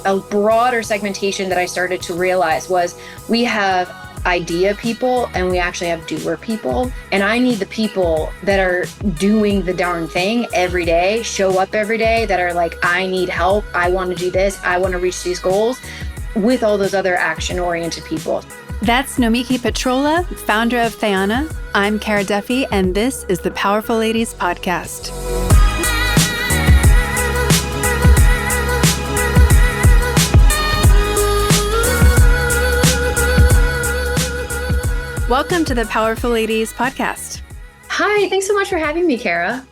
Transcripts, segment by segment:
a broader segmentation that I started to realize was we have idea people and we actually have doer people. And I need the people that are doing the darn thing every day, show up every day, that are like, I need help. I want to do this. I want to reach these goals, with all those other action-oriented people. That's Nomiki Petrolla, founder of Theanna. I'm Kara Duffy, and this is the Powerful Ladies Podcast. Welcome to the Powerful Ladies Podcast. Hi, thanks so much for having me, Kara.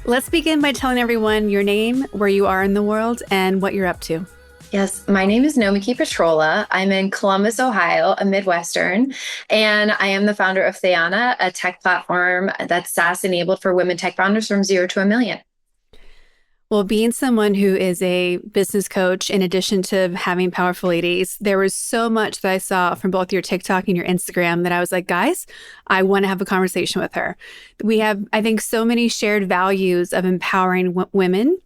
Let's begin by telling everyone your name, where you are in the world, and what you're up to. Yes, my name is Nomiki Petrolla. I'm in Columbus, Ohio, a Midwestern, and I am the founder of Theanna, a tech platform that's SaaS enabled for women tech founders from 0 to $1 million. Well, being someone who is a business coach, in addition to having Powerful Ladies, there was so much that I saw from both your TikTok and your Instagram that I was like, guys, I want to have a conversation with her. We have, I think, so many shared values of empowering women,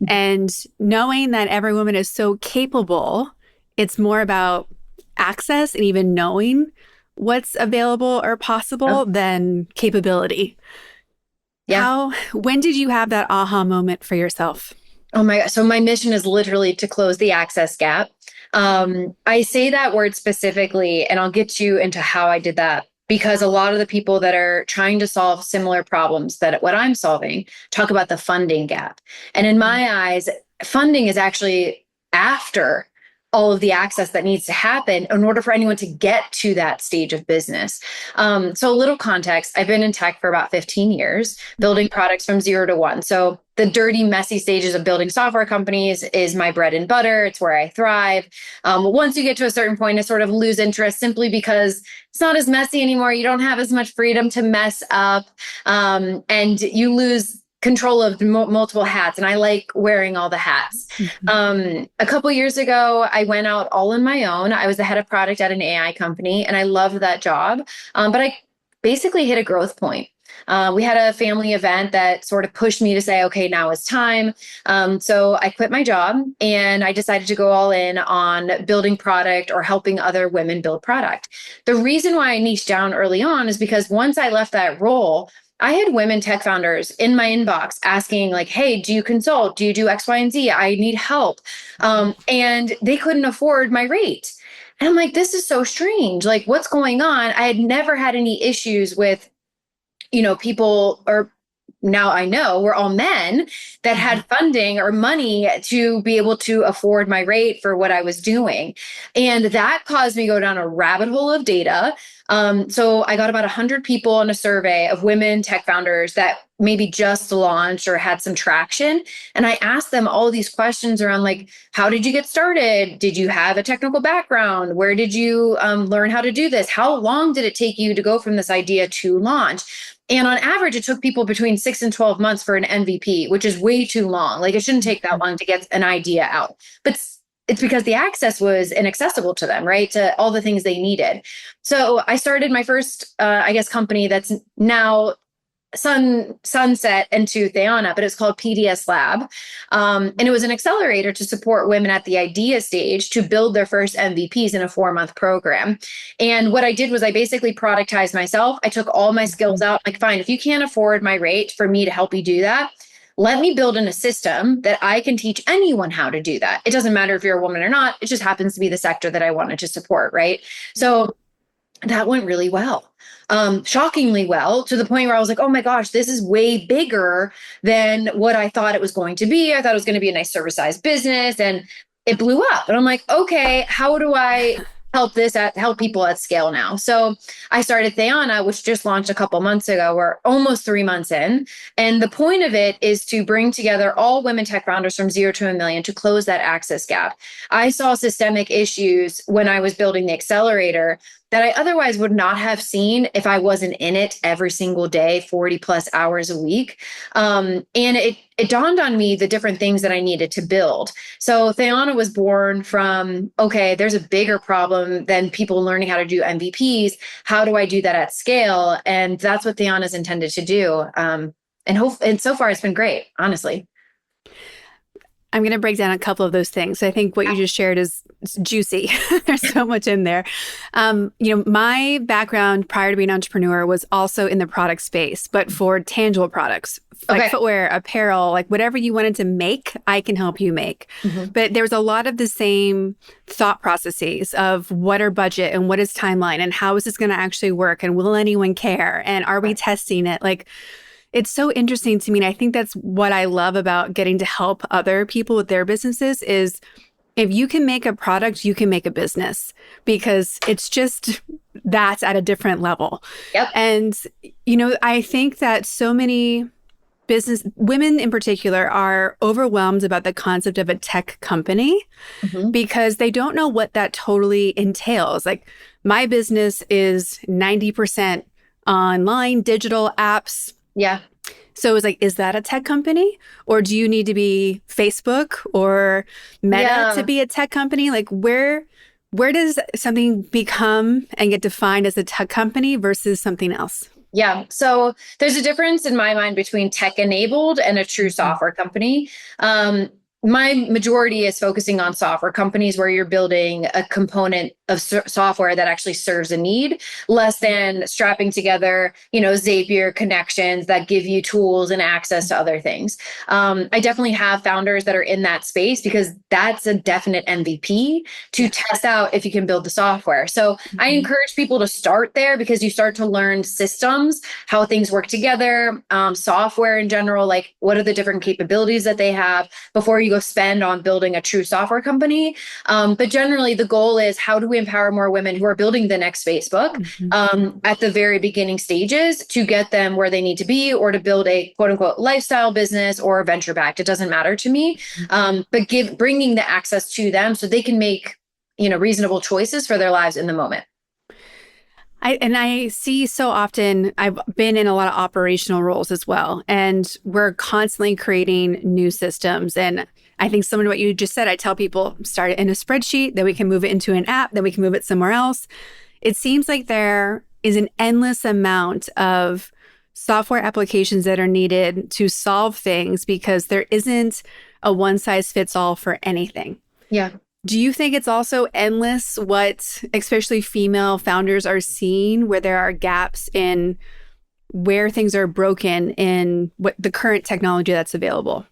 and knowing that every woman is so capable. It's more about access and even knowing what's available or possible than capability. Yeah. When did you have that aha moment for yourself? Oh my God. So my mission is literally to close the access gap. I say that word specifically, and I'll get you into how I did that, because a lot of the people that are trying to solve similar problems that what I'm solving talk about the funding gap. And in my eyes, funding is actually after all of the access that needs to happen in order for anyone to get to that stage of business. So a little context, I've been in tech for about 15 years, building products from 0 to 1. So the dirty, messy stages of building software companies is my bread and butter. It's where I thrive. Once you get to a certain point, I sort of lose interest simply because it's not as messy anymore. You don't have as much freedom to mess up, and you lose control of multiple hats. And I like wearing all the hats. A couple years ago, I went out all on my own. I was the head of product at an AI company, and I loved that job. But I basically hit a growth point. We had a family event that sort of pushed me to say, okay, now is time. So I quit my job and I decided to go all in on building product or helping other women build product. The reason why I niched down early on is because once I left that role, I had women tech founders in my inbox asking like, hey, do you consult? Do you do X, Y, and Z? I need help. And they couldn't afford my rate. And I'm like, this is so strange. Like, what's going on? I had never had any issues with, people, or now I know we're all men that had funding or money to be able to afford my rate for what I was doing. And that caused me to go down a rabbit hole of data. So I got about 100 people on a survey of women tech founders that maybe just launched or had some traction. And I asked them all these questions around like, how did you get started? Did you have a technical background? Where did you learn how to do this? How long did it take you to go from this idea to launch? And on average, it took people between 6 and 12 months for an MVP, which is way too long. Like, it shouldn't take that long to get an idea out. But it's because the access was inaccessible to them, right? To all the things they needed. So I started my first, company that's now sunset into Theanna, but it's called PDS Lab. And it was an accelerator to support women at the idea stage to build their first MVPs in a 4-month program. And what I did was I basically productized myself. I took all my skills out. Like, fine, if you can't afford my rate for me to help you do that, let me build in a system that I can teach anyone how to do that. It doesn't matter if you're a woman or not. It just happens to be the sector that I wanted to support, right? So that went really well, shockingly well, to the point where I was like, oh my gosh, this is way bigger than what I thought it was going to be. I thought it was going to be a nice service-sized business, and it blew up. And I'm like, okay, how do I help people at scale now? So I started Theanna, which just launched a couple months ago. We're almost 3 months in. And the point of it is to bring together all women tech founders from 0 to $1 million to close that access gap. I saw systemic issues when I was building the accelerator that I otherwise would not have seen if I wasn't in it every single day, 40 plus hours a week. And it dawned on me the different things that I needed to build. So Theanna was born from, okay, there's a bigger problem than people learning how to do MVPs. How do I do that at scale? And that's what Theanna is intended to do. And so far it's been great, honestly. I'm going to break down a couple of those things. I think what you just shared is juicy. There's so much in there. My background prior to being an entrepreneur was also in the product space, but for tangible products, like footwear, apparel, like whatever you wanted to make, I can help you make. Mm-hmm. But there was a lot of the same thought processes of what are budget and what is timeline and how is this going to actually work and will anyone care and are we testing it? Like, it's so interesting to me. And I think that's what I love about getting to help other people with their businesses is if you can make a product, you can make a business because it's just that's at a different level. Yep. And, I think that so many business women in particular are overwhelmed about the concept of a tech company because they don't know what that totally entails. Like my business is 90% online, digital apps. Yeah. So it's like, is that a tech company? Or do you need to be Facebook or Meta to be a tech company? Like where does something become and get defined as a tech company versus something else? Yeah. So there's a difference in my mind between tech enabled and a true software company. My majority is focusing on software companies where you're building a component of software that actually serves a need, less than strapping together, Zapier connections that give you tools and access to other things. I definitely have founders that are in that space because that's a definite MVP to test out if you can build the software. So I encourage people to start there because you start to learn systems, how things work together, software in general, like what are the different capabilities that they have before you go spend on building a true software company. But generally the goal is how do we empower more women who are building the next Facebook at the very beginning stages to get them where they need to be or to build a quote unquote lifestyle business or venture backed. It doesn't matter to me. But bringing the access to them so they can make, reasonable choices for their lives in the moment. I see so often, I've been in a lot of operational roles as well, and we're constantly creating new systems. And I think similar to what you just said, I tell people start it in a spreadsheet, then we can move it into an app, then we can move it somewhere else. It seems like there is an endless amount of software applications that are needed to solve things because there isn't a one size fits all for anything. Yeah. Do you think it's also endless what especially female founders are seeing where there are gaps in where things are broken in what the current technology that's available?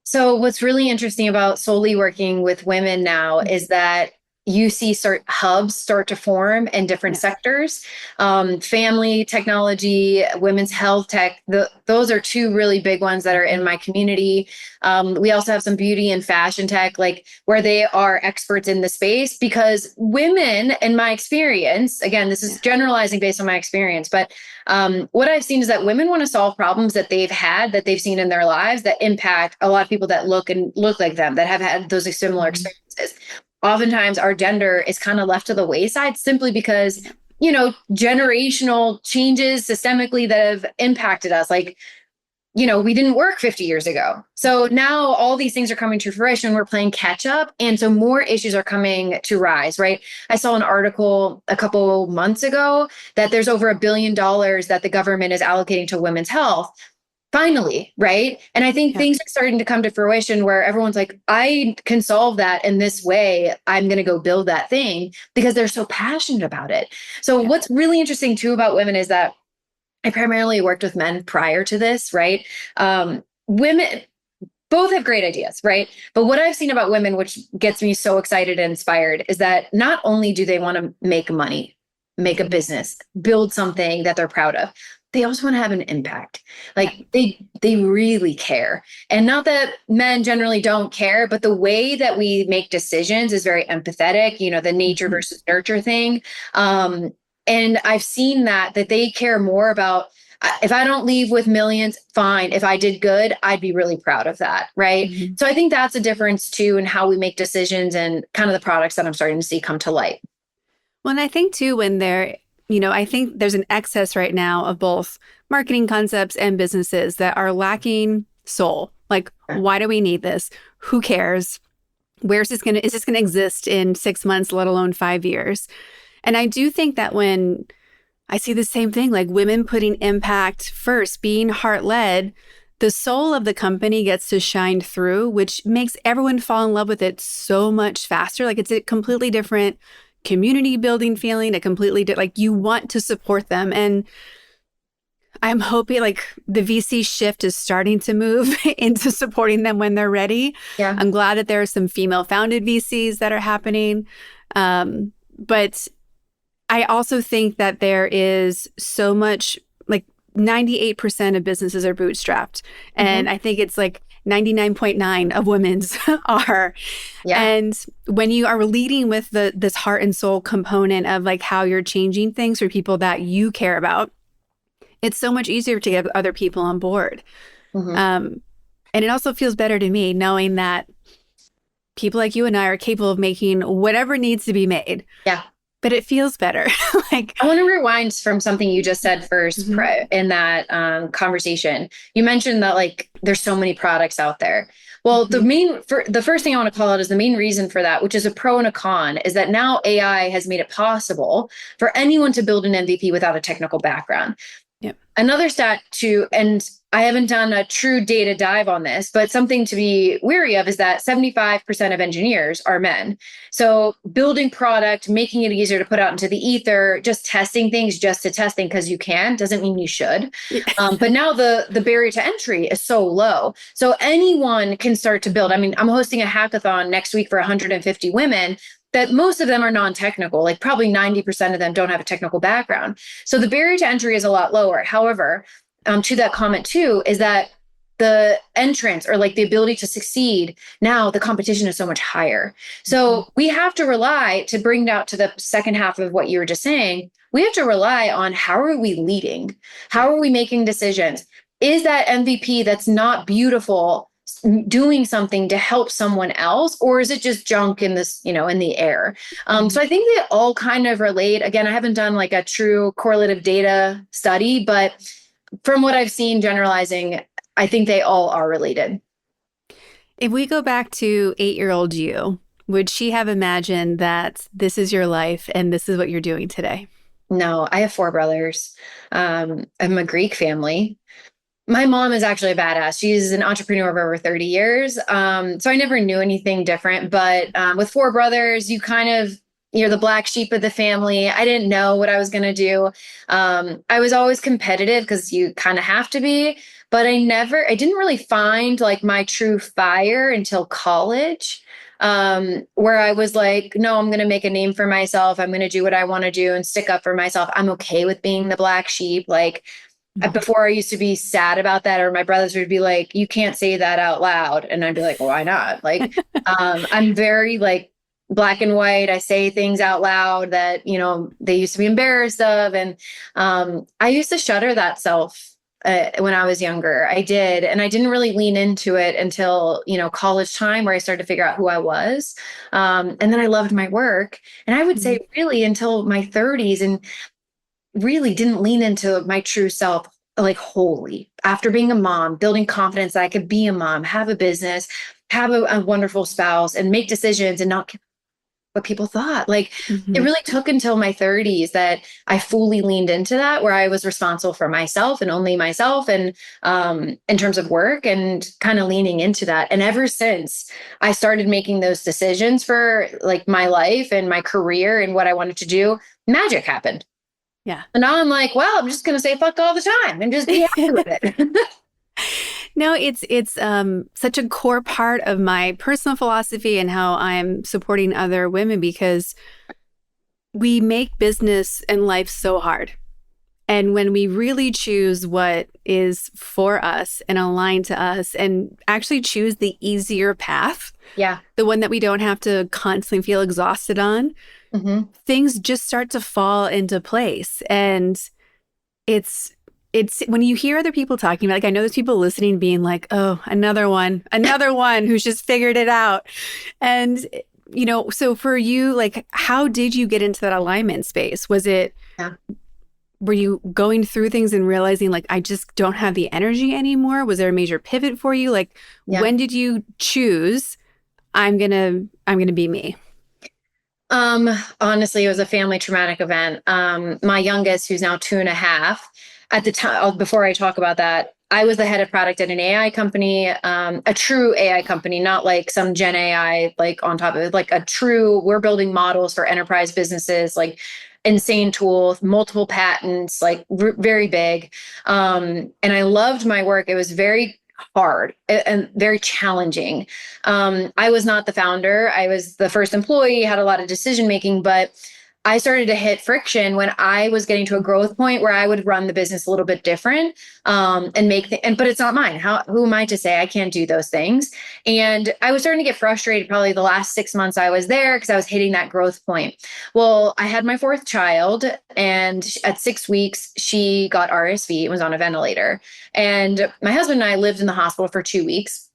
So what's really interesting about solely working with women now is that you see hubs start to form in different sectors, family technology, women's health tech. Those are two really big ones that are in my community. We also have some beauty and fashion tech, like where they are experts in the space because women, in my experience, again, this is generalizing based on my experience, but what I've seen is that women want to solve problems that they've had, that they've seen in their lives that impact a lot of people that look like them, that have had those similar experiences. Oftentimes our gender is kind of left to the wayside simply because, generational changes systemically that have impacted us. Like, we didn't work 50 years ago. So now all these things are coming to fruition. We're playing catch up. And so more issues are coming to rise, right? I saw an article a couple months ago that there's over $1 billion that the government is allocating to women's health. Finally, right? And I think things are starting to come to fruition where everyone's like, I can solve that in this way. I'm going to go build that thing because they're so passionate about it. So what's really interesting too about women is that I primarily worked with men prior to this, right? Women both have great ideas, right? But what I've seen about women, which gets me so excited and inspired, is that not only do they want to make money, make a business, build something that they're proud of, they also want to have an impact. Like they really care. And not that men generally don't care, but the way that we make decisions is very empathetic, the nature versus nurture thing. And I've seen that they care more about, if I don't leave with millions, fine. If I did good, I'd be really proud of that. Right. So I think that's a difference too in how we make decisions and kind of the products that I'm starting to see come to light. Well, and I think too, when I think there's an excess right now of both marketing concepts and businesses that are lacking soul. Like, why do we need this? Who cares? Is this going to exist in 6 months, let alone 5 years? And I do think that when I see the same thing, like women putting impact first, being heart-led, the soul of the company gets to shine through, which makes everyone fall in love with it so much faster. Like it's a completely different community building feeling, like you want to support them. And I'm hoping like the VC shift is starting to move into supporting them when they're ready. Yeah. I'm glad that there are some female founded VCs that are happening. But I also think that there is so much, like 98% of businesses are bootstrapped. And I think it's like 99.9 of women's are. Yeah. And when you are leading with this heart and soul component of like how you're changing things for people that you care about, it's so much easier to get other people on board. And it also feels better to me knowing that people like you and I are capable of making whatever needs to be made. Yeah. But it feels better. Like I want to rewind from something you just said first in that conversation. You mentioned that like there's so many products out there. Well, the first thing I want to call out is the main reason for that, which is a pro and a con, is that now AI has made it possible for anyone to build an MVP without a technical background. Yep. Another stat too, and I haven't done a true data dive on this, but something to be wary of is that 75% of engineers are men. So building product, making it easier to put out into the ether, just testing things just to testing because you can, doesn't mean you should. But now the barrier to entry is so low. So anyone can start to build. I mean, I'm hosting a hackathon next week for 150 women that most of them are non-technical, like probably 90% of them don't have a technical background. So the barrier to entry is a lot lower. However, to that comment too, is that the entrance or like the ability to succeed, now the competition is so much higher. So we have to rely, to bring out to the second half of what you were just saying, we have to rely on how are we leading? How are we making decisions? Is that MVP that's not beautiful doing something to help someone else, or is it just junk in this, in the air? So I think they all kind of relate. Again, I haven't done like a true correlative data study, but from what I've seen generalizing, I think they all are related. if we go back to 8-year-old you, would she have imagined that this is your life and this is what you're doing today? No, I have 4 brothers. I'm a Greek family. My mom is actually a badass. She's an entrepreneur of over 30 years. So I never knew anything different. But with 4 brothers, you're the black sheep of the family. I didn't know what I was going to do. I was always competitive because you kind of have to be. But I didn't really find like my true fire until college, where I was like, no, I'm going to make a name for myself. I'm going to do what I want to do and stick up for myself. I'm okay with being the black sheep. Like, before I used to be sad about that, or my brothers would be like, you can't say that out loud. And I'd be like, why not? Like, I'm very like black and white. I say things out loud that, they used to be embarrassed of. And I used to shutter that self when I was younger. I did. And I didn't really lean into it until, college time, where I started to figure out who I was. And then I loved my work. And I would say really until my 30s, and really didn't lean into my true self, like wholly, after being a mom, building confidence that I could be a mom, have a business, have a wonderful spouse, and make decisions and not what people thought. Like it really took until my 30s that I fully leaned into that, where I was responsible for myself and only myself, and in terms of work, and kind of leaning into that. And ever since I started making those decisions for like my life and my career and what I wanted to do, magic happened. Yeah. And now I'm like, well, I'm just going to say fuck all the time and just be happy with it. No, it's such a core part of my personal philosophy and how I'm supporting other women, because we make business and life so hard. And when we really choose what is for us and aligned to us, and actually choose the easier path, the one that we don't have to constantly feel exhausted on, things just start to fall into place. And it's when you hear other people talking about, like, I know there's people listening being like, oh, another one who's just figured it out. And, so for you, like, how did you get into that alignment space? Was it, were you going through things and realizing like, I just don't have the energy anymore? Was there a major pivot for you? Like, when did you choose, I'm going to be me? Honestly, it was a family traumatic event. My youngest, who's now 2.5, at the time, before I talk about that, I was the head of product at an AI company, a true AI company, not like some Gen AI, like on top of it, like a true, we're building models for enterprise businesses, like insane tools, multiple patents, like very big. And I loved my work. It was very hard and very challenging. I was not the founder. I was the first employee, had a lot of decision making, but I started to hit friction when I was getting to a growth point where I would run the business a little bit different, and but it's not mine. Who am I to say I can't do those things? And I was starting to get frustrated probably the last 6 months I was there because I was hitting that growth point. Well, I had my fourth child, and at 6 weeks, she got RSV and was on a ventilator. And my husband and I lived in the hospital for 2 weeks.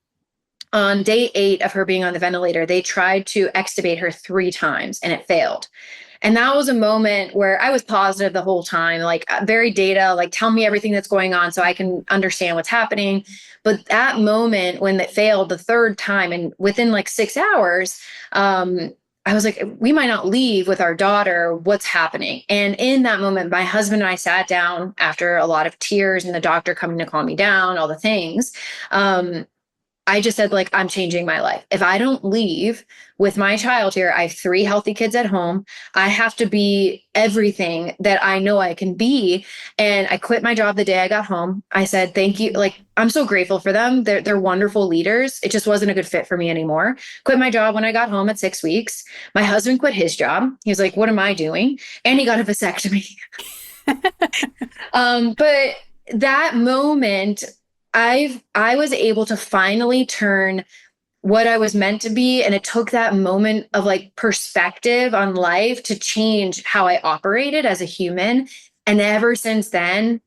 On day 8 of her being on the ventilator, they tried to extubate her 3 times and it failed. And that was a moment where I was positive the whole time, like very data, like tell me everything that's going on so I can understand what's happening. But that moment when it failed the third time and within like 6 hours, I was like, we might not leave with our daughter. What's happening? And in that moment, my husband and I sat down after a lot of tears and the doctor coming to calm me down, all the things. I just said, like, I'm changing my life. If I don't leave with my child here, I have 3 healthy kids at home. I have to be everything that I know I can be. And I quit my job the day I got home. I said, thank you. Like, I'm so grateful for them. They're wonderful leaders. It just wasn't a good fit for me anymore. Quit my job when I got home at 6 weeks. My husband quit his job. He was like, what am I doing? And he got a vasectomy. But that moment, I was able to finally turn what I was meant to be. And it took that moment of like perspective on life to change how I operated as a human. And ever since then,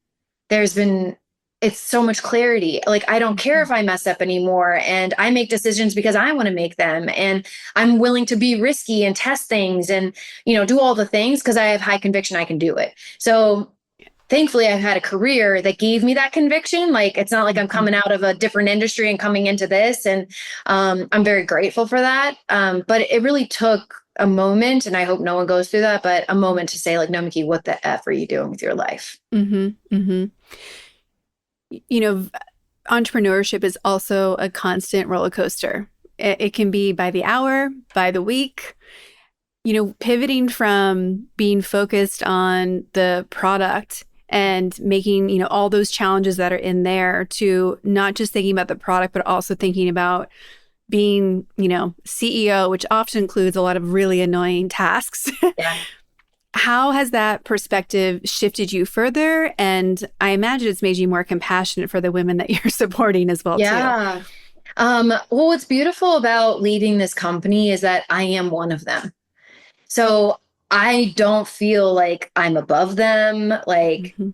there's been, it's so much clarity. Like, I don't care if I mess up anymore. And I make decisions because I want to make them. And I'm willing to be risky and test things and, do all the things because I have high conviction I can do it. So thankfully, I've had a career that gave me that conviction. Like, it's not like I'm coming out of a different industry and coming into this. And I'm very grateful for that. But it really took a moment, and I hope no one goes through that, but a moment to say, like, Nomiki, what the F are you doing with your life? Mm-hmm, mm-hmm. Entrepreneurship is also a constant roller coaster. It can be by the hour, by the week. Pivoting from being focused on the product and making, all those challenges that are in there to not just thinking about the product, but also thinking about being, CEO, which often includes a lot of really annoying tasks. Yeah. How has that perspective shifted you further? And I imagine it's made you more compassionate for the women that you're supporting as well, too. Yeah. Well, what's beautiful about leading this company is that I am one of them. So I don't feel like I'm above them. Like, Mm-hmm.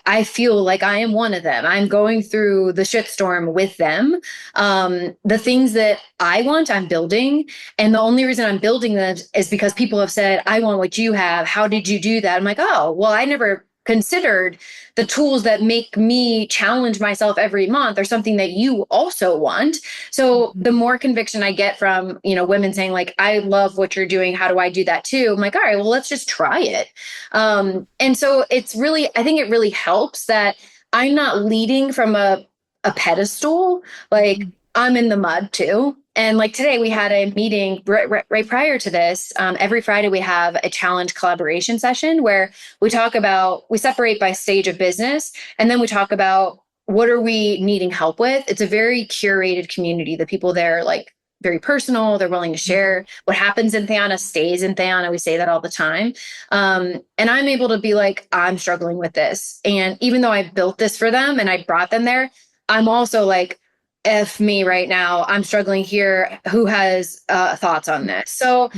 I feel like I am one of them. I'm going through the shitstorm with them. The things that I want, I'm building. And the only reason I'm building them is because people have said, I want what you have. How did you do that? I'm like, oh, well, I never considered the tools that make me challenge myself every month or something that you also want. So the more conviction I get from, women saying like, I love what you're doing. How do I do that too? I'm like, all right, well, let's just try it. And so it's really, I think it really helps that I'm not leading from a pedestal. Like, I'm in the mud too. And like today we had a meeting right prior to this. Every Friday we have a challenge collaboration session where we separate by stage of business. And then we talk about what are we needing help with? It's a very curated community. The people there are like very personal. They're willing to share what happens in Theanna stays in Theanna. We say that all the time. And I'm able to be like, I'm struggling with this. And even though I built this for them and I brought them there, I'm also like, F me right now. I'm struggling here. Who has thoughts on this? So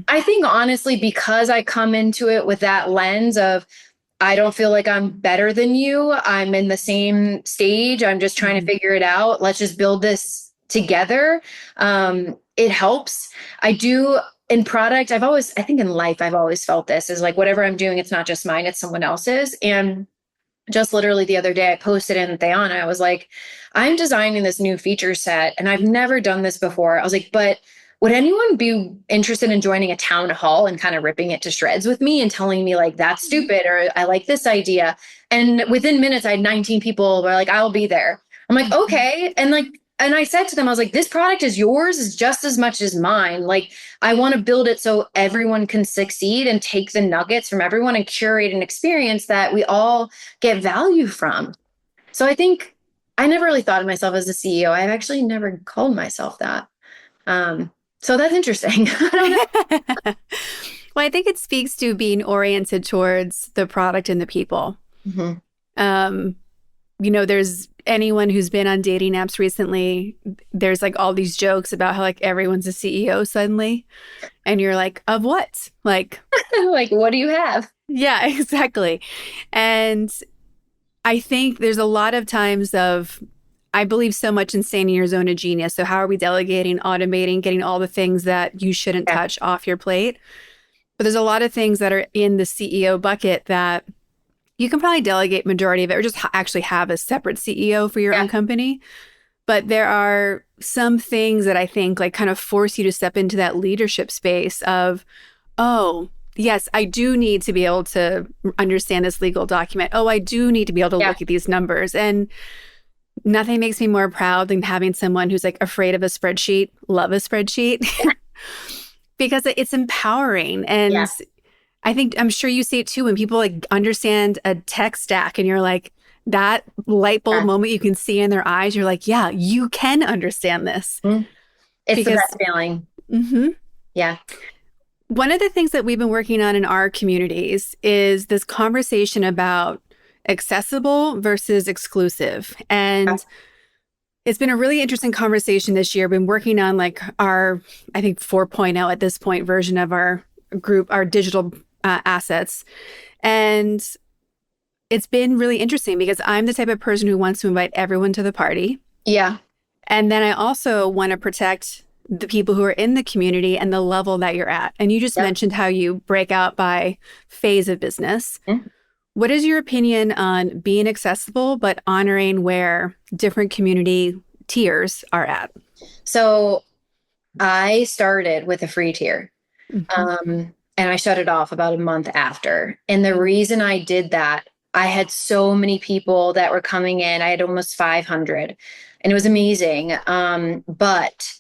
I think honestly, because I come into it with that lens of, I don't feel like I'm better than you. I'm in the same stage. I'm just trying to figure it out. Let's just build this together. It helps. I do in product. I think in life, I've always felt this is like, whatever I'm doing, it's not just mine, it's someone else's. And just literally the other day, I posted in Theanna, I was like, I'm designing this new feature set and I've never done this before. I was like, but would anyone be interested in joining a town hall and kind of ripping it to shreds with me and telling me like, that's stupid or I like this idea? And within minutes, I had 19 people were like, I'll be there. I'm like, Mhm. okay. And I said to them, I was like, this product is yours is just as much as mine. Like, I want to build it so everyone can succeed and take the nuggets from everyone and curate an experience that we all get value from. So I think I never really thought of myself as a CEO. I've actually never called myself that. Um, so that's interesting. I don't know. Well, I think it speaks to being oriented towards the product and the people. Mhm. Um, there's anyone who's been on dating apps recently, there's like all these jokes about how like everyone's a CEO suddenly. And you're like, of what? Like, Like, what do you have? yeah, exactly. And I think there's a lot of times of, I believe so much in staying in your zone of genius. So how are we delegating, automating, getting all the things that you shouldn't Yeah. touch off your plate? But there's a lot of things that are in the CEO bucket that you can probably delegate majority of it or just actually have a separate CEO for your Yeah. own company. But there are some things that I think like kind of force you to step into that leadership space of, oh, yes, I do need to be able to understand this legal document. Oh, I do need to be able to Yeah. look at these numbers. And nothing makes me more proud than having someone who's like afraid of a spreadsheet, love a spreadsheet, because it's empowering. Yeah. And I think I'm sure you see it too when people like understand a tech stack and you're like, that light bulb Yeah. moment you can see in their eyes, you're like, yeah, you can understand this. Mhm. It's the Because best feeling. mhm. Yeah. One of the things that we've been working on in our communities is this conversation about accessible versus exclusive. Yeah. And it's been a really interesting conversation this year. Been working on like our, I think 4.0 at this point version of our group, our digital assets. And it's been really interesting because I'm the type of person who wants to invite everyone to the party. Yeah. And then I also want to protect the people who are in the community and the level that you're at. And you just Yep. mentioned how you break out by phase of business. Mhm. What is your opinion on being accessible, but honoring where different community tiers are at? So I started with a free tier. Mhm. And I shut it off about a month after. And the reason I did that, I had so many people that were coming in. I had almost 500, and it was amazing. But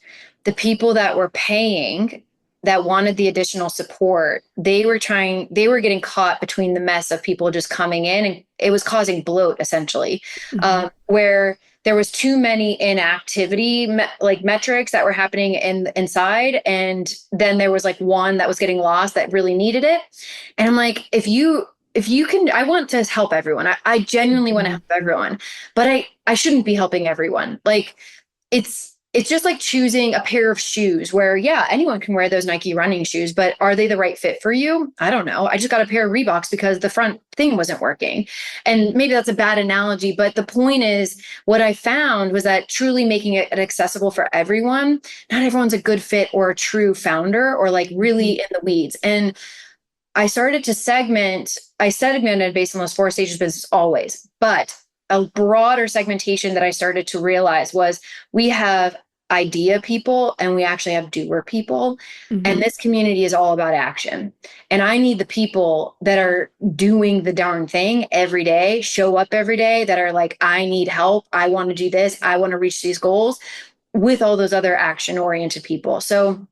the people that were paying, that wanted the additional support, they were getting caught between the mess of people just coming in, and it was causing bloat essentially, Mhm. where there was too many inactivity like metrics that were happening inside, and then there was like one that was getting lost that really needed it. And I'm like, if you can, I want to help everyone. I genuinely want to Mhm. help everyone, but I shouldn't be helping everyone. Like, it's just like choosing a pair of shoes where, yeah, anyone can wear those Nike running shoes, but are they the right fit for you? I don't know. I just got a pair of Reeboks because the front thing wasn't working. And maybe that's a bad analogy, but the point is, what I found was that truly making it accessible for everyone, not everyone's a good fit or a true founder or like really Mhm. in the weeds. And I segmented based on those four stages of business always, but a broader segmentation that I started to realize was we have idea people and we actually have doer people. And Mhm. this community is all about action. And I need the people that are doing the darn thing every day, show up every day, that are like, I need help. I want to do this. I want to reach these goals, with all those other action oriented people. So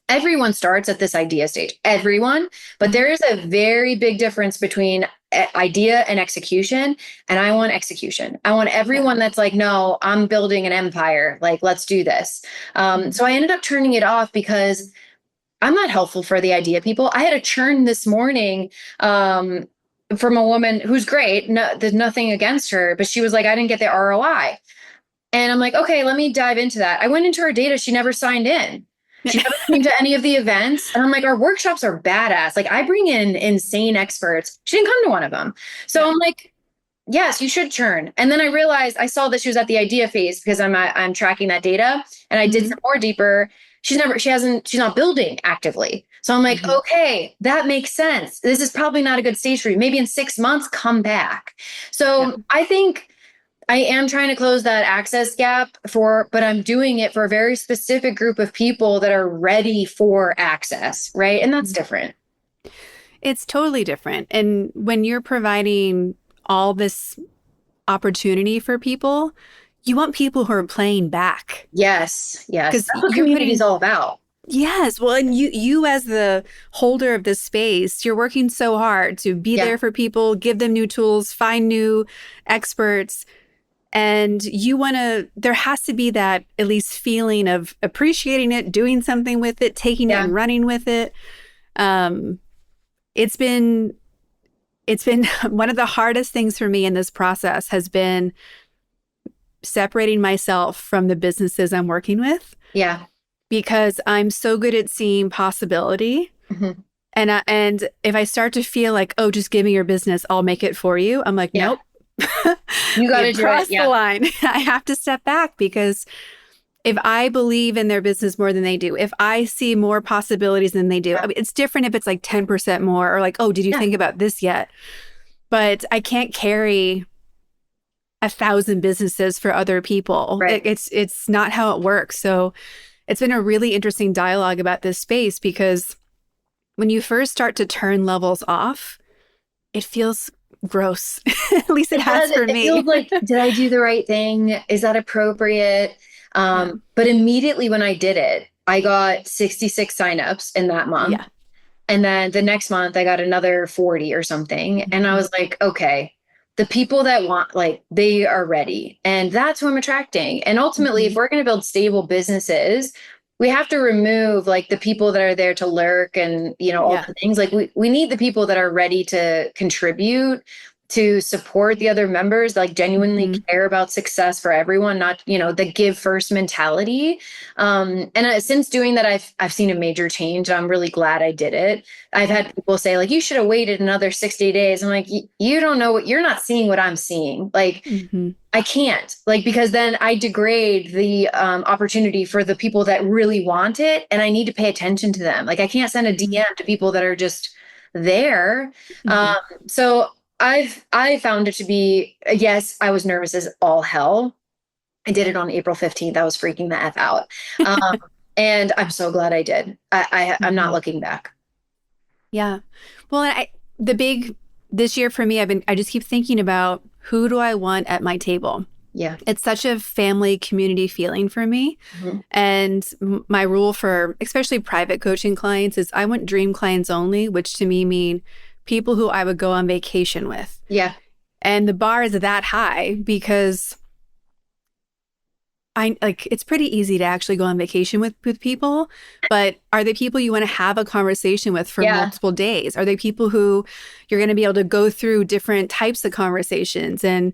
everyone starts at this idea stage, everyone, but there Mhm. is a very big difference between idea and execution. And I want execution. I want Yeah. everyone that's like, no, I'm building an empire, like, let's do this. Mhm. So I ended up turning it off because I'm not helpful for the idea people. I had a churn this morning, from a woman who's great, no, there's nothing against her, but she was like, I didn't get the ROI. And I'm like, okay, let me dive into that. I went into her data. She never signed in. She never came to any of the events. And I'm like, our workshops are badass. Like, I bring in insane experts. She didn't come to one of them. So Yeah. I'm like, yes, you should churn. And then I realized, I saw that she was at the idea phase because I'm tracking that data. And I did some Mhm. more deeper. She's not building actively. So I'm like, Mhm. okay, that makes sense. This is probably not a good stage for you. Maybe in 6 months, come back. Yeah. So I think I am trying to close that access gap but I'm doing it for a very specific group of people that are ready for access, right? And that's Mhm. different. It's totally different. And when you're providing all this opportunity for people, you want people who are playing back Yes. Yes. because That's what you're community is putting, all about. yes, well, and you as the holder of this space, you're working so hard to be Yeah. there for people, give them new tools, find new experts. And you want to, there has to be that at least feeling of appreciating it, doing something with it, taking it Yeah. and running with it. Um, it's been, it's been one of the hardest things for me in this process has been separating myself from the businesses I'm working with Yeah. because I'm so good at seeing possibility. Mhm. And if I start to feel like, oh, just give me your business, I'll make it for you. I'm like, Yeah. nope. You We got to have do it. crossed the Yeah. line. I have to step back because if I believe in their business more than they do, if I see more possibilities than they do, I mean, it's different if it's like 10% more or like, oh, did you Yeah. think about this yet? But I can't carry 1,000 businesses for other people. Right. It's not how it works. So it's been a really interesting dialogue about this space because when you first start to turn levels off, it feels gross. At least it It has does. for It me. feels like, did I do the right thing? Is that appropriate? Yeah. But immediately when I did it, I got 66 signups in that month. Yeah. And then the next month, I got another 40 or something. And I Mhm. was like, okay, the people that want, like, they are ready. And that's who I'm attracting. And ultimately, if Mhm. we're going to build stable businesses, we have to remove like the people that are there to lurk and, all Yeah. the things. Like, we need the people that are ready to contribute, to support the other members, like genuinely Mhm. care about success for everyone, not, the give first mentality. And since doing that, I've seen a major change. I'm really glad I did it. I've Yeah. had people say like, you should have waited another 60 days. I'm like, you don't know you're not seeing what I'm seeing. Like, Mhm. I can't, like, because then I degrade the opportunity for the people that really want it. And I need to pay attention to them. Like, I can't send a Mhm. DM to people that are just there. Um, Mhm. so I found it to be, yes, I was nervous as all hell. I did it on April 15th. I was freaking the F out. Um, and I'm so glad I did. I'm not Mhm. looking back. Yeah. Well, the big this year for me, I just keep thinking about who do I want at my table? Yeah. It's such a family community feeling for me. Mhm. And my rule for especially private coaching clients is I want dream clients only, which to me mean people who I would go on vacation with. Yeah. And the bar is that high because I like it's pretty easy to actually go on vacation with people, but are they people you want to have a conversation with for Yeah. multiple days? Are they people who you're going to be able to go through different types of conversations and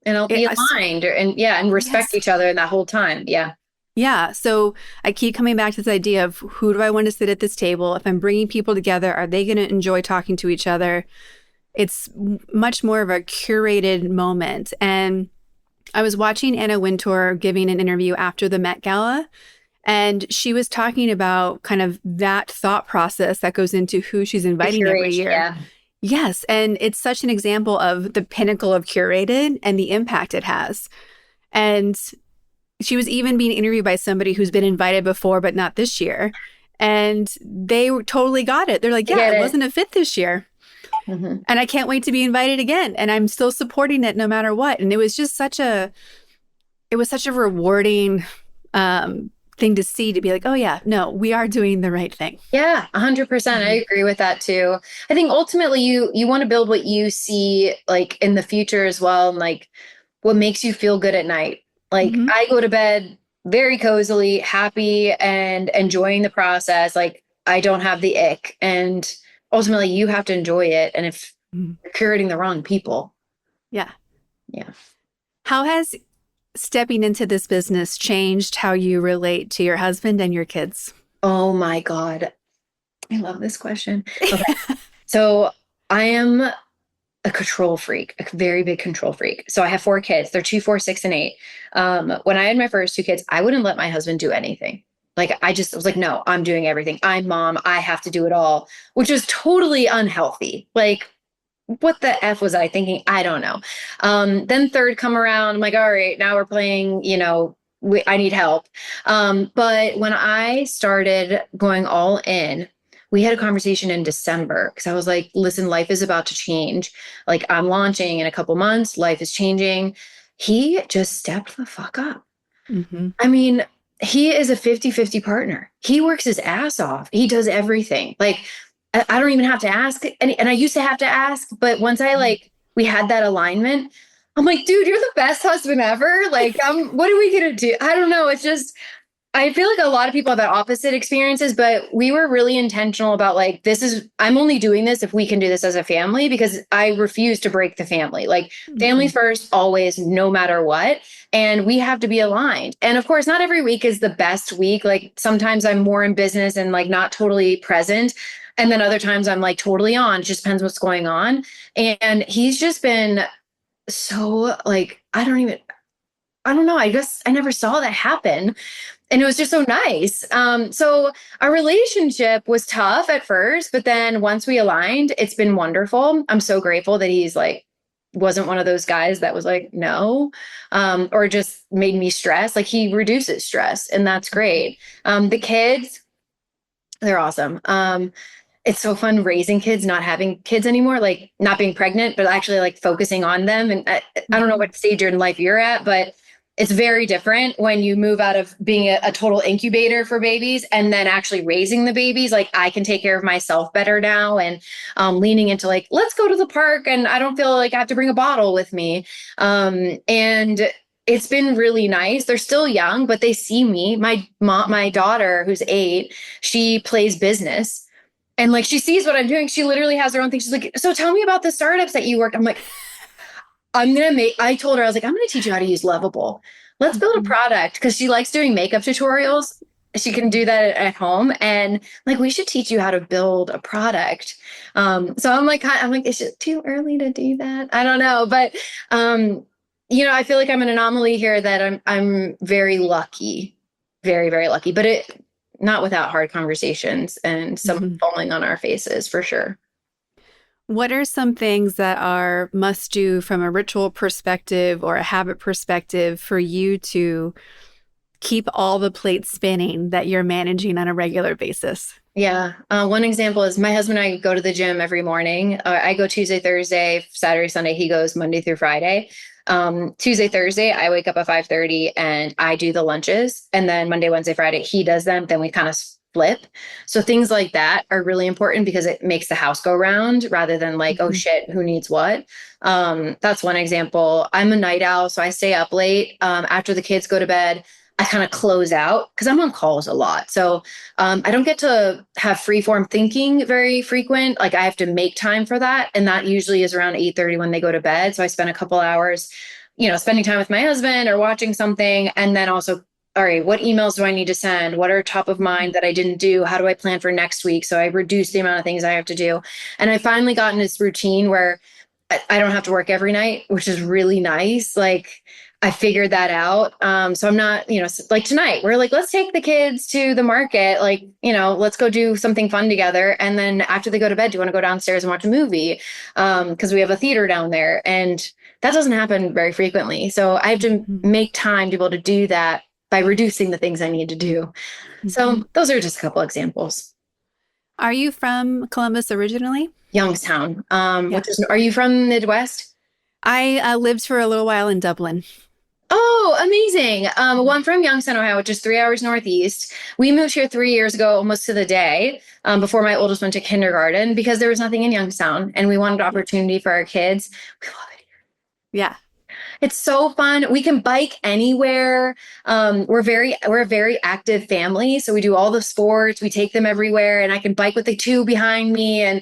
And I'll it, be aligned and yeah, and respect yes. each other that whole time. Yeah. Yeah. So I keep coming back to this idea of who do I want to sit at this table? If I'm bringing people together, are they going to enjoy talking to each other? It's much more of a curated moment. And I was watching Anna Wintour giving an interview after the Met Gala, and she was talking about kind of that thought process that goes into who she's The inviting every curation. year. Yeah. Yes. And it's such an example of the pinnacle of curated and the impact it has. And she was even being interviewed by somebody who's been invited before, but not this year. And they totally got it. They're like, I yeah, get it it. wasn't a fit this year. Hmm. And I can't wait to be invited again. And I'm still supporting it no matter what. And it was just it was such a rewarding thing to see, to be like, oh yeah, no, we are doing the right thing. Yeah, 100%. I Hmm. agree with that too. I think ultimately you want to build what you see like in the future as well, and like what makes you feel good at night. Like Hmm. I go to bed very cozily, happy and enjoying the process. Like I don't have the ick. And ultimately you have to enjoy it. And if you're curating the wrong people, Yeah. yeah. How has stepping into this business changed how you relate to your husband and your kids? Oh my God. I love this question. Okay. So I am a control freak, a very big control freak. So I have four kids. They're 2, 4, 6, and 8. When I had my first two kids, I wouldn't let my husband do anything. Like I just was like, no, I'm doing everything. I'm mom. I have to do it all, which was totally unhealthy. Like, what the F was I thinking? I don't know. Then third come around, I'm like, all right, now we're playing, I need help. But when I started going all in, we had a conversation in December because I was like, listen, life is about to change. Like I'm launching in a couple months, life is changing. he just stepped the fuck up. Mm-hmm. I mean, he is a 50-50 partner. He works his ass off. He does everything. Like, I don't even have to ask. And I used to have to ask, but once we had that alignment, I'm like, dude, you're the best husband ever. Like, what are we going to do? I don't know. It's just, I feel like a lot of people have that opposite experiences, but we were really intentional about like, I'm only doing this if we can do this as a family because I refuse to break the family. Like, family Mm-hmm. first, always, no matter what. And we have to be aligned. And of course, not every week is the best week. Like, sometimes I'm more in business and like not totally present. And then other times I'm like totally on. It just depends what's going on. And he's just been so like, I don't know. I guess I never saw that happen. And it was just so nice. So our relationship was tough at first, but then once we aligned, it's been wonderful. I'm so grateful that he's like, wasn't one of those guys that was like, no, or just made me stress. Like he reduces stress, and that's great. The kids, they're awesome. It's so fun raising kids, not having kids anymore, like not being pregnant, but actually like focusing on them. And I don't know Mm-hmm. what stage in life you're at, but it's very different when you move out of being a total incubator for babies and then actually raising the babies. Like I can take care of myself better now and leaning into like, let's go to the park and I don't feel like I have to bring a bottle with me. And it's been really nice. They're still young, but they see me. My daughter, who's 8, she plays business. And like she sees what I'm doing. She literally has her own thing. She's like, so tell me about the startups that you worked. I'm like, I told her, I was like, I'm going to teach you how to use Lovable. Let's build a Mm-hmm. product because she likes doing makeup tutorials. She can do that at home. And like, we should teach you how to build a product. So I'm like, is it too early to do that? I don't know. But, I feel like I'm an anomaly here that I'm very lucky, very, very lucky, but not without hard conversations and some Mm-hmm. falling on our faces for sure. What are some things that are must do from a ritual perspective or a habit perspective for you to keep all the plates spinning that you're managing on a regular basis? Yeah. One example is my husband and I go to the gym every morning. I go Tuesday, Thursday, Saturday, Sunday. He goes Monday through Friday. Tuesday, Thursday, I wake up at 5:30 and I do the lunches. And then Monday, Wednesday, Friday, he does them. Then we kind of flip. So things like that are really important because it makes the house go round rather than like, oh Mm-hmm. shit, who needs what? That's one example. I'm a night owl, so I stay up late. After the kids go to bed, I kind of close out because I'm on calls a lot. So I don't get to have free form thinking very frequent. Like I have to make time for that. And that usually is around 8:30 when they go to bed. So I spend a couple hours, spending time with my husband or watching something. And then also, all right, what emails do I need to send? What are top of mind that I didn't do? How do I plan for next week? So I reduce the amount of things I have to do. And I finally gotten this routine where I don't have to work every night, which is really nice. Like I figured that out. So I'm not, like tonight, we're like, let's take the kids to the market. Like, let's go do something fun together. And then after they go to bed, do you want to go downstairs and watch a movie? Because we have a theater down there. And that doesn't happen very frequently. So I have to Mm-hmm. make time to be able to do that by reducing the things I need to do. Mm-hmm. So those are just a couple examples. Are you from Columbus originally? Youngstown, Yeah. are you from Midwest? I lived for a little while in Dublin. Oh, amazing. Well, I'm from Youngstown, Ohio, which is 3 hours northeast. We moved here 3 years ago, almost to the day, before my oldest went to kindergarten because there was nothing in Youngstown and we wanted Yeah. opportunity for our kids. We love it. Yeah. It's so fun. We can bike anywhere. We're a very active family. So we do all the sports. We take them everywhere and I can bike with the two behind me. And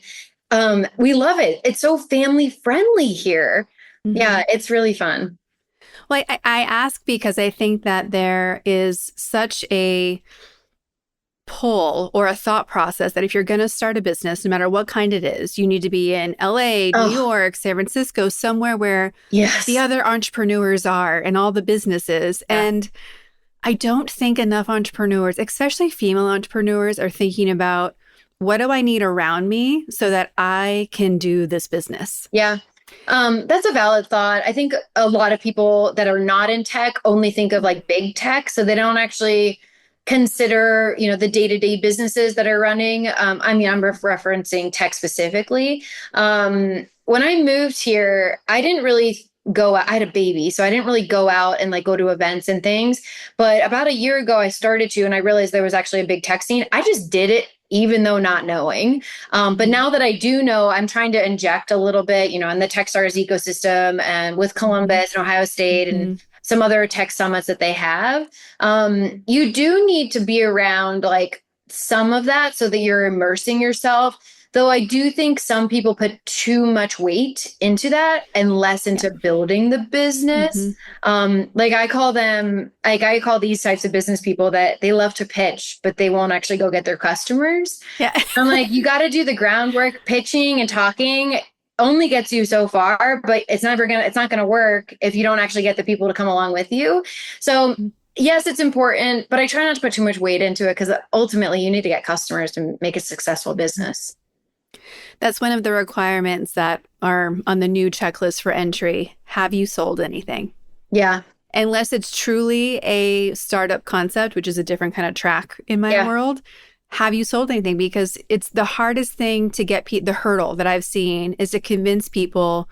we love it. It's so family friendly here. Mm-hmm. Yeah, it's really fun. Well, I ask because I think that there is such a pull or a thought process that if you're going to start a business, no matter what kind it is, you need to be in LA, New Oh, York, San Francisco, somewhere where the yes. other entrepreneurs are and all the businesses. Yeah. And I don't think enough entrepreneurs, especially female entrepreneurs, are thinking about what do I need around me so that I can do this business? Yeah. That's a valid thought. I think a lot of people that are not in tech only think of like big tech, so they don't actually consider, the day-to-day businesses that are running. I'm referencing tech specifically. When I moved here, I didn't really go out. I had a baby, so I didn't really go out and like go to events and things. But about a year ago, I started to, and I realized there was actually a big tech scene. I just did it even though not knowing. But Mhm. now that I do know, I'm trying to inject a little bit, in the Techstars ecosystem and with Mhm. Columbus and Ohio State and Mhm. some other tech summits that they have. You do need to be around like some of that so that you're immersing yourself. Though I do think some people put too much weight into that and less Yeah. into building the business. Mhm. Like I call these types of business people that they love to pitch, but they won't actually go get their customers. Yeah. I'm like, you got to do the groundwork. Pitching and talking only gets you so far, but it's not gonna work if you don't actually get the people to come along with you. So yes, it's important, but I try not to put too much weight into it because ultimately you need to get customers to make a successful Mhm. business. That's one of the requirements that are on the new checklist for entry. Have you sold anything? Yeah. Unless it's truly a startup concept, which is a different kind of track in my Yeah. world. Have you sold anything? Because it's the hardest thing to get the hurdle that I've seen is to convince people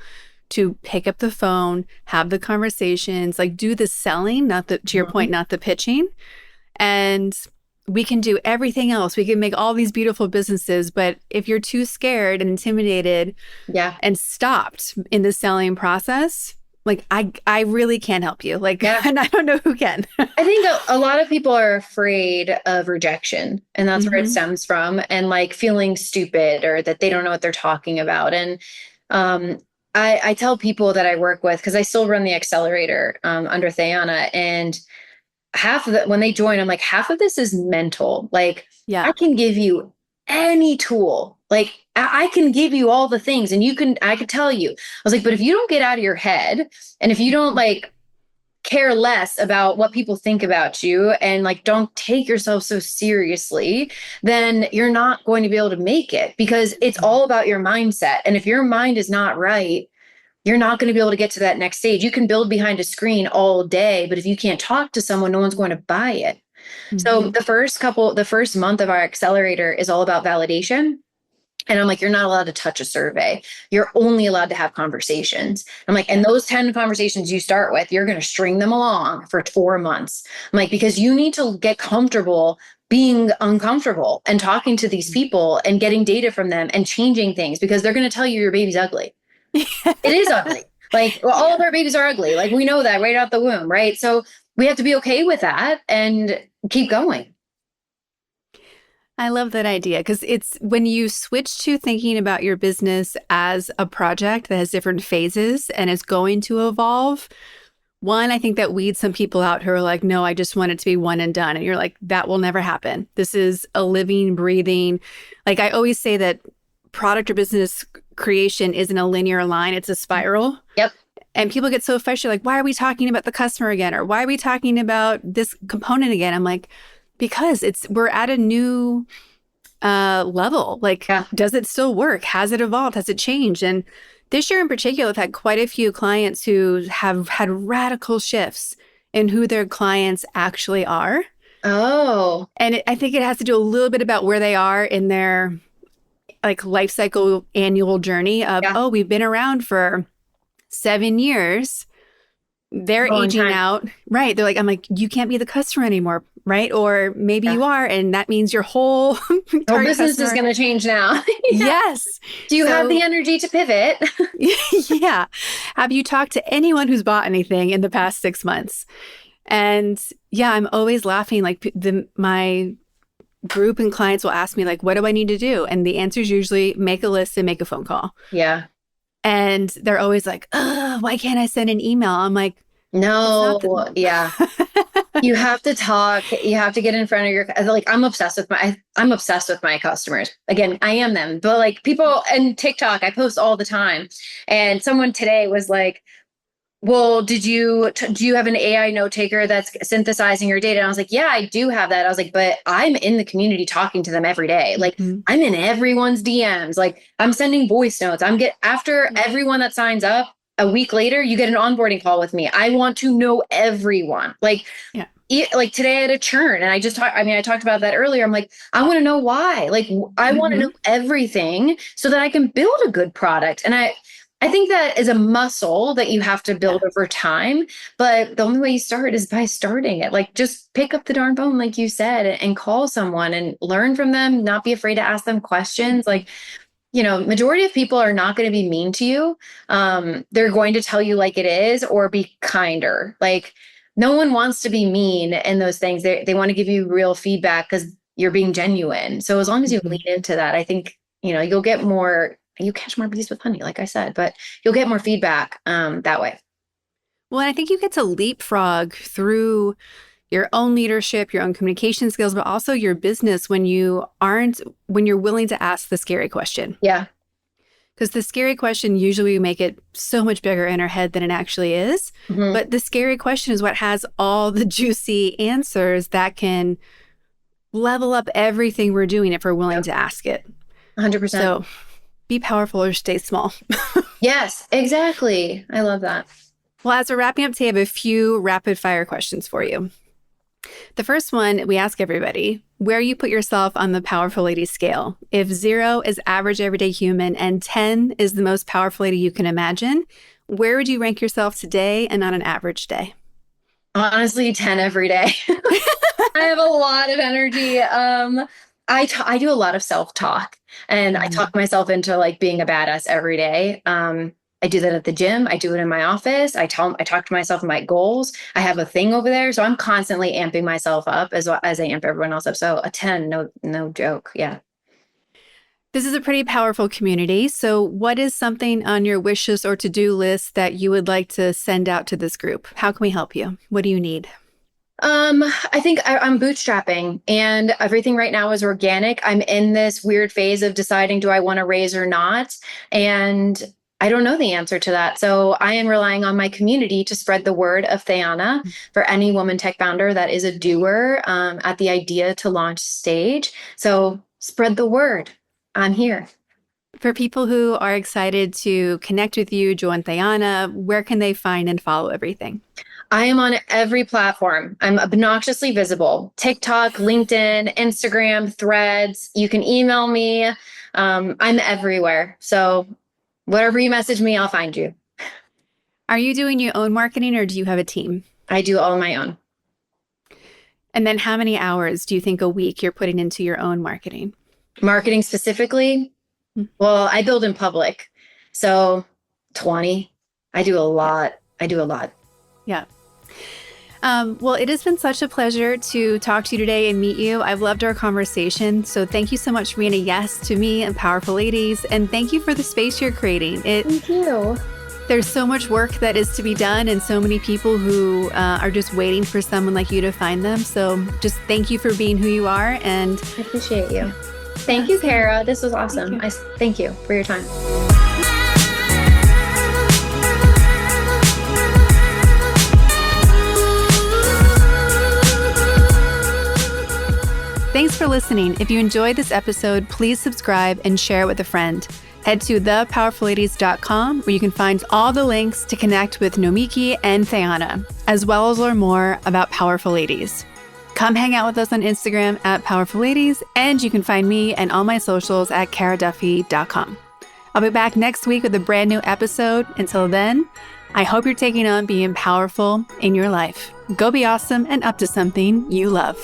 to pick up the phone, have the conversations, like do the selling, not the, to your Mhm. point, not the pitching. And we can do everything else. We can make all these beautiful businesses, but if you're too scared and intimidated Yeah. and stopped in the selling process, like I really can't help you. Like, Yeah. and I don't know who can. I think a lot of people are afraid of rejection, and that's where it Hmm. stems from, and like feeling stupid or that they don't know what they're talking about. And um, I tell people that I work with, because I still run the accelerator under Theanna, and half of it when they join, I'm like, half of this is mental. Like, Yeah. I can give you any tool. Like, I can give you all the things, and I could tell you. I was like, but if you don't get out of your head, and if you don't like care less about what people think about you and like don't take yourself so seriously, then you're not going to be able to make it because it's all about your mindset. And if your mind is not right, you're not going to be able to get to that next stage. You can build behind a screen all day, but if you can't talk to someone, no one's going to buy it. So Hmm. the first month of our accelerator is all about validation. And I'm like, you're not allowed to touch a survey. You're only allowed to have conversations. I'm like, and Yeah. those 10 conversations you start with, you're going to string them along for 4 months. I'm like, because you need to get comfortable being uncomfortable and talking to these people and getting data from them and changing things because they're going to tell you your baby's ugly. It is ugly. Like, well, all Yeah. of our babies are ugly. Like, we know that right out the womb, right? So we have to be okay with that and keep going. I love that idea because it's when you switch to thinking about your business as a project that has different phases and is going to evolve. One, I think that weeds some people out who are like, no, I just want it to be one and done. And you're like, that will never happen. This is a living, breathing. Like I always say that product or business creation isn't a linear line, it's a spiral. Yep. And people get so frustrated, like, why are we talking about the customer again? Or why are we talking about this component again? I'm like, because we're at a new level. Like, Yeah. does it still work? Has it evolved? Has it changed? And this year in particular, I've had quite a few clients who have had radical shifts in who their clients actually are. Oh, And I think it has to do a little bit about where they are in their like life cycle annual journey of, yeah. oh, we've been around for 7 years. They're Long aging time. out. Right. They're like, I'm like, you can't be the customer anymore. Right. Or maybe Yeah. you are. And that means your whole Well, target business is customer. going to change now. Yeah. Yes. Do you have the So, energy to pivot? yeah. Have you talked to anyone who's bought anything in the past 6 months? And yeah, I'm always laughing. Like my group and clients will ask me, like, what do I need to do? And the answer is usually make a list and make a phone call. Yeah. And they're always like, why can't I send an email? I'm like, it's not No. Yeah. the. You have to talk. You have to get in front of your, like, I'm obsessed with my customers. Again, I am them, but like people and TikTok, I post all the time. And someone today was like, well, do you have an AI note taker that's synthesizing your data? And I was like, yeah, I do have that. I was like, but I'm in the community talking to them every day. Like Mhm. I'm in everyone's DMs. Like I'm sending voice notes. After Yeah. everyone that signs up, a week later, you get an onboarding call with me. I want to know everyone. Yeah. Like today I had a churn and I talked about that earlier. I'm like, I want to know why. Like I want to know Hmm. everything so that I can build a good product. And I think that is a muscle that you have to Yeah. build over time. But the only way you start is by starting it. Like just pick up the darn phone, like you said, and call someone and learn from them, not be afraid to ask them questions. Like, majority of people are not going to be mean to you. They're going to tell you like it is or be kinder. Like no one wants to be mean in those things. They want to give you real feedback because you're being genuine. So as long as you lean Mhm. into that, I think, you'll get more, you catch more bees with honey, like I said, but you'll get more feedback that way. Well, and I think you get to leapfrog through your own leadership, your own communication skills, but also your business when you're willing to ask the scary question. Yeah. Because the scary question, usually we make it so much bigger in our head than it actually is. Hmm. But the scary question is what has all the juicy answers that can level up everything we're doing if we're willing to ask it. 100%. So be powerful or stay small. Yes, exactly. I love that. Well, as we're wrapping up today, I have a few rapid fire questions for you. The first one we ask everybody, where you put yourself on the powerful lady scale. If 0 is average everyday human and 10 is the most powerful lady you can imagine, where would you rank yourself today and on an average day? Honestly, 10 every day. I have a lot of energy. I do a lot of self-talk and I Mm. talk myself into like being a badass every day. I do that at the gym. I do it in my office. I talk to myself my goals. I have a thing over there. So I'm constantly amping myself up as well as I amp everyone else up. So a 10, no joke. Yeah. This is a pretty powerful community. So, what is something on your wish list or to do list that you would like to send out to this group? How can we help you? What do you need? I think I'm bootstrapping and everything right now is organic. I'm in this weird phase of deciding, do I want to raise or not? And I don't know the answer to that. So I am relying on my community to spread the word of Theanna for any woman tech founder that is a doer at the idea to launch stage. So spread the word. I'm here. For people who are excited to connect with you, join Theanna, where can they find and follow everything? I am on every platform. I'm obnoxiously visible. TikTok, LinkedIn, Instagram, Threads. You can email me. I'm everywhere. So whatever you message me, I'll find you. Are you doing your own marketing or do you have a team? I do all my own. And then how many hours do you think a week you're putting into your own marketing? Marketing specifically, Mm. well, I build in public. So 20. I do a Yeah. lot. I do a lot. Yeah. Well, it has been such a pleasure to talk to you today and meet you. I've loved our conversation. So thank you so much for being a yes to me and Powerful Ladies. And thank you for the space you're creating. Thank you. There's so much work that is to be done and so many people who are just waiting for someone like you to find them. So just thank you for being who you are. And I appreciate you. Thank you, Kara. This was awesome. Thank you for your time. thanks for listening. If you enjoyed this episode, please subscribe and share it with a friend. Head to thepowerfulladies.com where you can find all the links to connect with Nomiki and Theanna, as well as learn more about Powerful Ladies. Come hang out with us on Instagram at Powerful Ladies, and you can find me and all my socials at karaduffy.com. I'll be back next week with a brand new episode. Until then, I hope you're taking on being powerful in your life. Go be awesome and up to something you love.